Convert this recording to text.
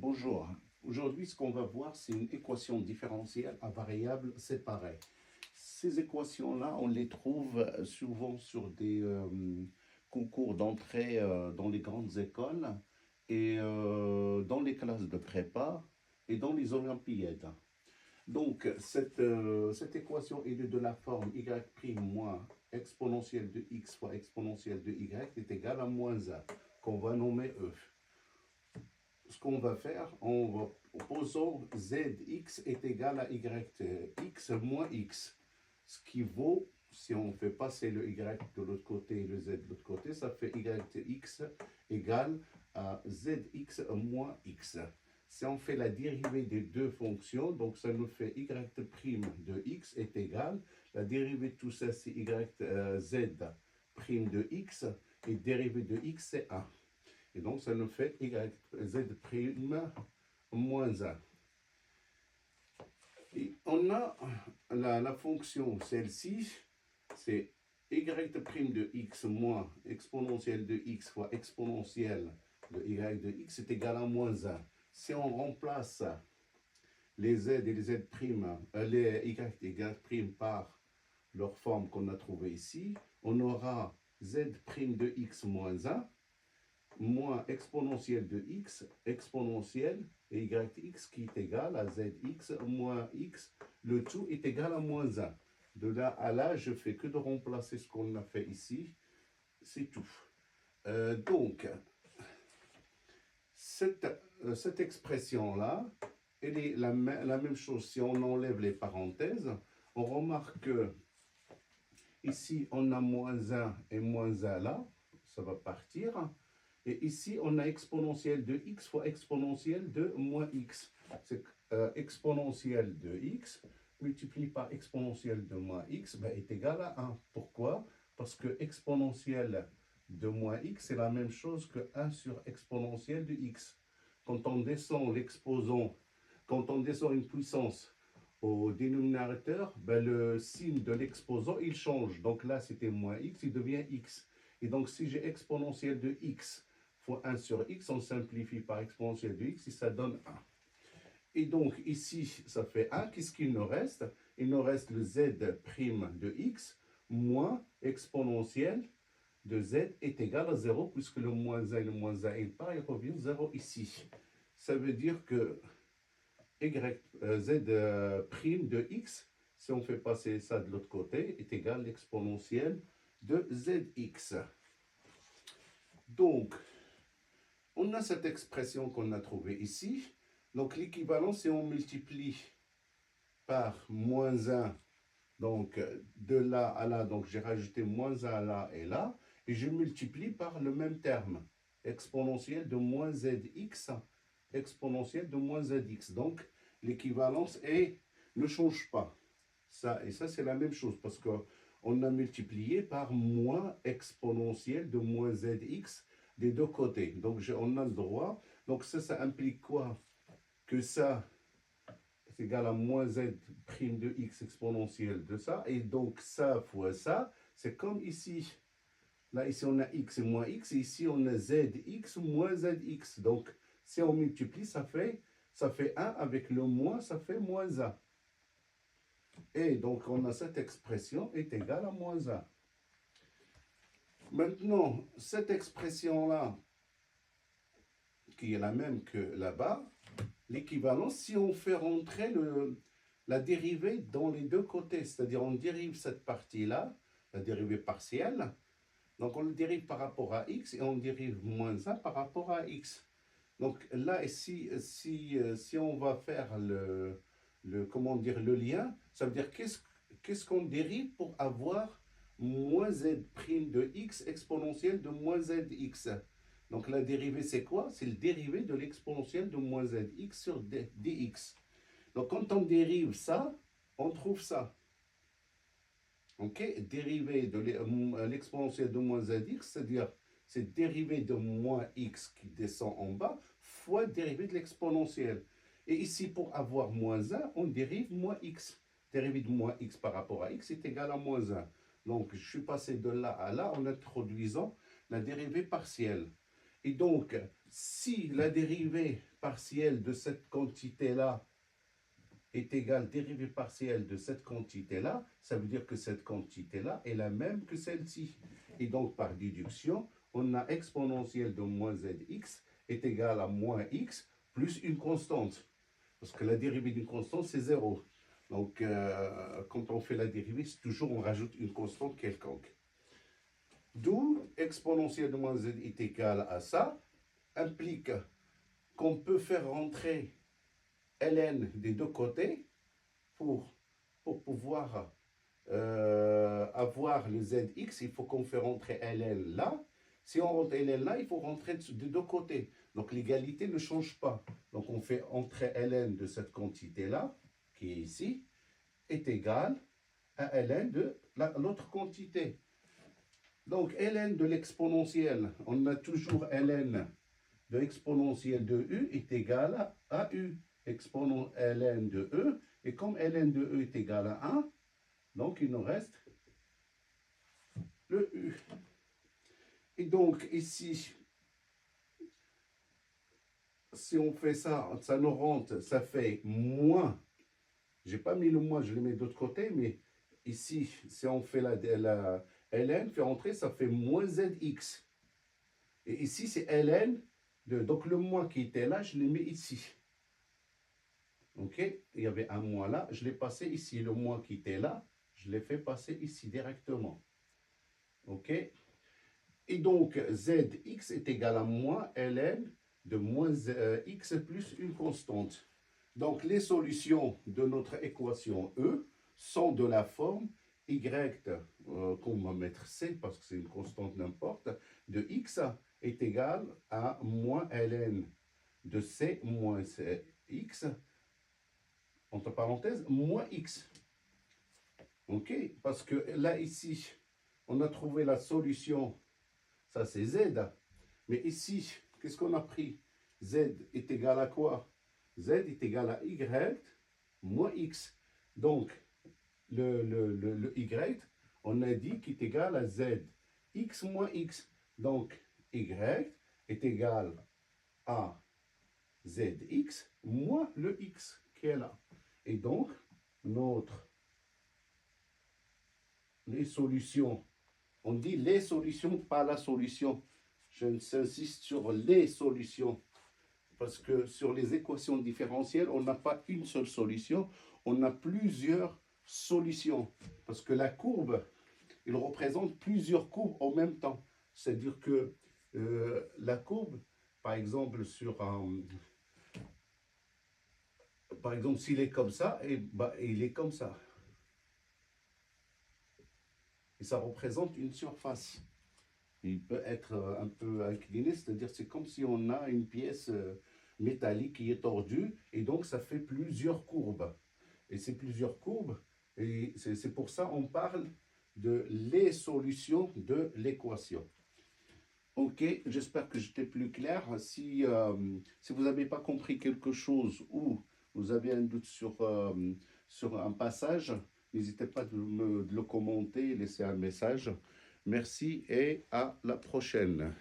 Bonjour. Aujourd'hui, ce qu'on va voir, c'est une équation différentielle à variables séparées. Ces équations-là, on les trouve souvent sur des concours d'entrée dans les grandes écoles et dans les classes de prépa et dans les olympiades. Donc, cette équation est de la forme y' moins exponentielle de x fois exponentielle de y est égale à moins 1, qu'on va nommer e. Ce qu'on va faire, posons zx est égal à yx moins x. Ce qui vaut, si on fait passer le y de l'autre côté et le z de l'autre côté, ça fait yx égale à zx moins x. Si on fait la dérivée des deux fonctions, donc ça nous fait y' de x est égal, la dérivée de tout ça c'est z' de x, et dérivée de x c'est 1. Et donc, ça nous fait z' moins 1. Et on a la fonction, celle-ci, c'est y' de x moins exponentielle de x fois exponentielle de y de x est égal à moins 1. Si on remplace les z et les z', les y et y' par leur forme qu'on a trouvée ici, on aura z' de x moins 1 moins exponentielle de x, exponentielle, et yx qui est égal à zx moins x, le tout est égal à moins 1. De là à là, je fais que de remplacer ce qu'on a fait ici, c'est tout. Donc, cette expression-là, elle est la même chose si on enlève les parenthèses. On remarque que ici, on a moins 1 et moins 1 là, ça va partir. Et ici, on a exponentielle de x fois exponentielle de moins x. C'est exponentielle de x multiplié par exponentielle de moins x est égal à 1. Pourquoi? Parce que exponentielle de moins x, c'est la même chose que 1 sur exponentielle de x. Quand on descend l'exposant, quand on descend une puissance au dénominateur, le signe de l'exposant, il change. Donc là, c'était moins x, il devient x. Et donc, si j'ai exponentielle de x fois 1 sur x, on simplifie par exponentielle de x et ça donne 1. Et donc ici, ça fait 1. Qu'est-ce qu'il nous reste? Il nous reste le z' de x moins exponentielle de z est égal à 0, puisque le moins 1 et le moins 1, il part, il revient 0 ici. Ça veut dire que z' de x, si on fait passer ça de l'autre côté, est égal à l'exponentielle de zx. Donc, on a cette expression qu'on a trouvée ici. Donc, l'équivalent, si on multiplie par moins 1, donc de là à là, donc j'ai rajouté moins 1 là et là, et je multiplie par le même terme, exponentielle de moins zx, exponentielle de moins zx. Donc, l'équivalence ne change pas. Ça et ça, c'est la même chose, parce qu'on a multiplié par moins exponentielle de moins zx, des deux côtés. Donc, on a le droit. Donc, ça implique quoi? Que ça, c'est égal à moins z' de x exponentielle de ça. Et donc, ça fois ça, c'est comme ici. Là, ici, on a x et moins x. Et ici, on a zx moins zx. Donc, si on multiplie, ça fait 1 avec le moins, ça fait moins 1. Et donc, on a cette expression est égale à moins 1. Maintenant, cette expression-là, qui est la même que là-bas, l'équivalence, si on fait rentrer la dérivée dans les deux côtés, c'est-à-dire on dérive cette partie-là, la dérivée partielle, donc on le dérive par rapport à x et on dérive moins 1 par rapport à x. Donc là, si on va faire comment dire, le lien, ça veut dire qu'est-ce qu'on dérive pour avoir moins z' de x exponentielle de moins zx. Donc la dérivée, c'est quoi? C'est le dérivé de l'exponentielle de moins zx sur dx. Donc quand on dérive ça, on trouve ça. Ok? Dérivé de l'exponentielle de moins zx, c'est-à-dire c'est dérivé de moins x qui descend en bas, fois dérivé de l'exponentielle. Et ici, pour avoir moins 1, on dérive moins x. Dérivé de moins x par rapport à x est égal à moins 1. Donc, je suis passé de là à là en introduisant la dérivée partielle. Et donc, si la dérivée partielle de cette quantité-là est égale dérivée partielle de cette quantité-là, ça veut dire que cette quantité-là est la même que celle-ci. Et donc, par déduction, on a exponentielle de moins zx est égale à moins x plus une constante. Parce que la dérivée d'une constante, c'est 0. Donc, quand on fait la dérivée, c'est toujours on rajoute une constante quelconque. D'où exponentielle de moins z est égale à ça, implique qu'on peut faire rentrer ln des deux côtés pour pouvoir avoir le zx, il faut qu'on fait rentrer ln là. Si on rentre ln là, il faut rentrer des deux côtés. Donc l'égalité ne change pas. Donc on fait entrer ln de cette quantité-là, qui est ici, est égale à ln de l'autre quantité. Donc ln de l'exponentielle, on a toujours ln de exponentielle de u est égal à u, exponent ln de e, et comme ln de e est égal à 1, donc il nous reste le u. Et donc ici, si on fait ça, ça nous rentre, ça fait moins, j'ai pas mis le moins, je le mets de l'autre côté, mais ici, si on fait la ln, fait rentrer, ça fait moins zx. Et ici, c'est ln, donc le moins qui était là, je l'ai mis ici. Ok, il y avait un moins là, je l'ai passé ici. Le moins qui était là, je l'ai fait passer ici directement. Ok, et donc zx est égal à moins ln de moins x plus une constante. Donc les solutions de notre équation E sont de la forme y, qu'on va mettre c parce que c'est une constante n'importe, de x est égal à moins ln de c moins x, entre parenthèses, moins x. Ok, parce que là, ici, on a trouvé la solution, ça c'est z. Mais ici, qu'est-ce qu'on a pris? Z est égal à quoi? Z est égal à y moins x. Donc, le y, on a dit qu'il est égal à z. X moins x. Donc, y est égal à zx moins le x qui est là. Et donc, les solutions, on dit les solutions, pas la solution. J'insiste sur les solutions. Parce que sur les équations différentielles, on n'a pas une seule solution, on a plusieurs solutions. Parce que la courbe, il représente plusieurs courbes en même temps. C'est-à-dire que la courbe, par exemple, par exemple, s'il est comme ça, il est comme ça. Et ça représente une surface. Il peut être un peu incliné, c'est-à-dire c'est comme si on a une pièce métallique qui est tordue, et donc ça fait plusieurs courbes. Et ces plusieurs courbes, et c'est pour ça on parle de les solutions de l'équation. Ok, j'espère que j'étais plus clair. Si vous n'avez pas compris quelque chose ou vous avez un doute sur un passage, n'hésitez pas de le commenter, laisser un message. Merci et à la prochaine.